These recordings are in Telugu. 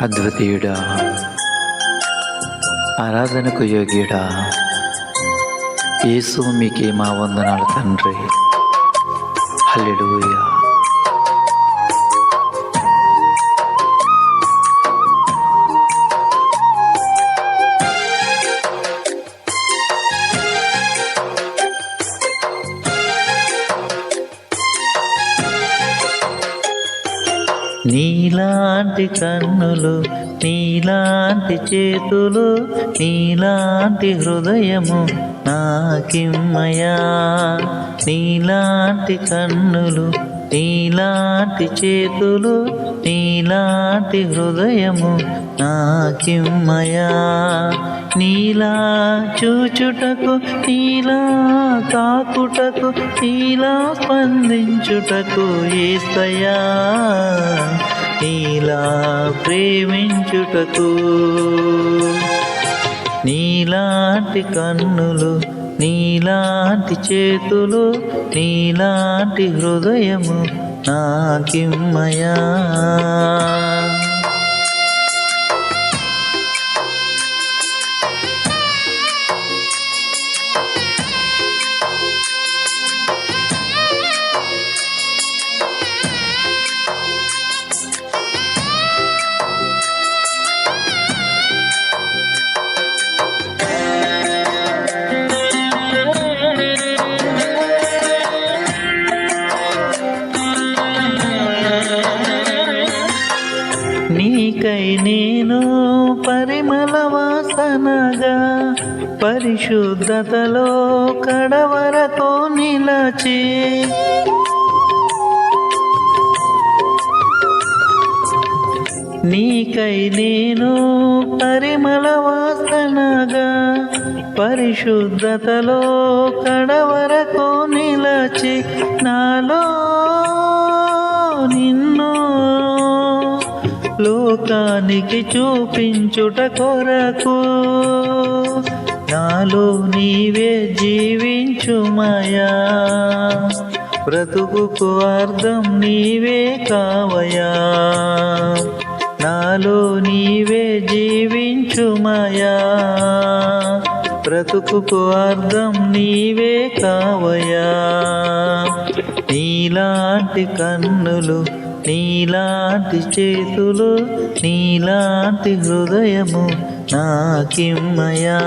అద్వితీయుడా, ఆరాధనకు యోగ్యుడా, యేసు మీకే మా వందనాలు తండ్రి. హల్లెలూయా. నీలాంటి కన్నులు, నీలాంటి చేతులు, నీలాంటి హృదయము నాకిమ్మయా. నీలాంటి కన్నులు, నీలాంటి చేతులు, నీలాంటి హృదయము నాకిమ్మయా. నీలా చూచుటకు, నీలా తాకుటకు, నీలా స్పందించుటకు యేసయ్యా. నీలా ప్రేమించుటకు. నీలాంటి కన్నులు, నీలాంటి చేతులు, నీలాంటి హృదయము నాకిమ్మయా. నీకై నేను పరిమళ వాసనగా పరిశుద్ధతలో కడవరతో నిలచి, నీకై నేను పరిమళ వాసనగా పరిశుద్ధతలో కడవరతో నిలచి, నాలో నిన్ను లోకానికి చూపించుట కొరకు నాలో నీవే జీవించుమయా. బ్రతుకుకు అర్థం నీవే కావయా. నాలో నీవే జీవించుమయా. బ్రతుకుకు అర్థం నీవే కావయా. నీలాంటి కన్నులు, నీలాంటి చేతులు, నీలాంటి హృదయము నాకిమ్మయా.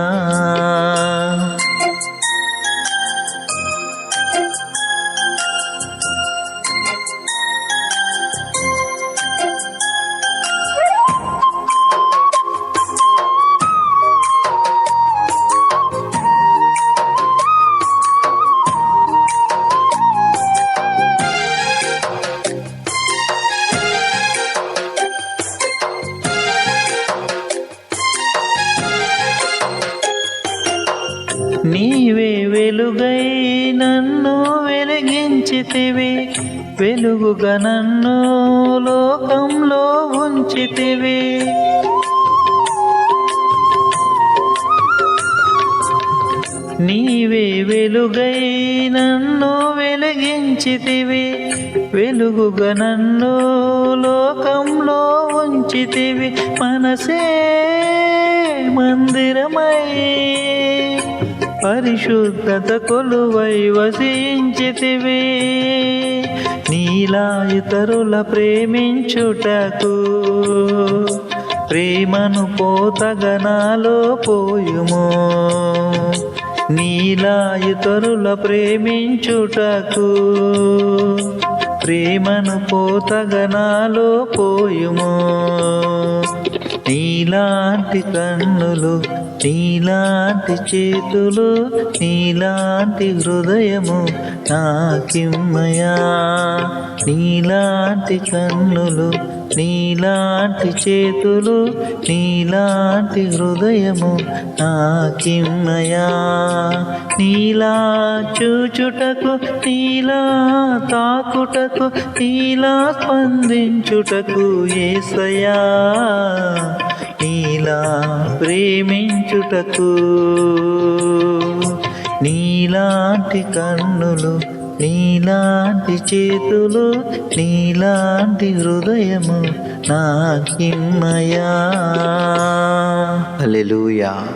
నీవే వెలుగై నన్ను వెలిగించితివి, వెలుగుగా నన్ను లోకంలో ఉంచితివి. నీవే వెలుగై నన్ను వెలిగించితివి, వెలుగుగా నన్ను లోకంలో ఉంచితివి. మనసే మందిరమై పరిశుద్ధత కొలువై వసించితివి. నీలా ఇతరుల ప్రేమించుటకు ప్రేమను పోతగనాలో పోయుము. నీలా ఇతరుల ప్రేమించుటకు ప్రేమను పోతగనాలో పోయుము. నీలాంటి కన్నులు, నీలాంటి చేతులు, నీలాంటి హృదయము నాకిమ్మయా. నీలాంటి కన్నులు, నీలాంటి చేతులు, నీలాంటి హృదయము నాకిమ్మయా. నీలా చూచుటకు, నీలా తాకుటకు, నీలా స్పందించుటకు యేసయ్యా. నీలా ప్రేమించుటకు. నీలాంటి కన్నులు, నీలాంటి చేతులు నీలాంటి హృదయము నాకిమ్మయా. హల్లెలూయా.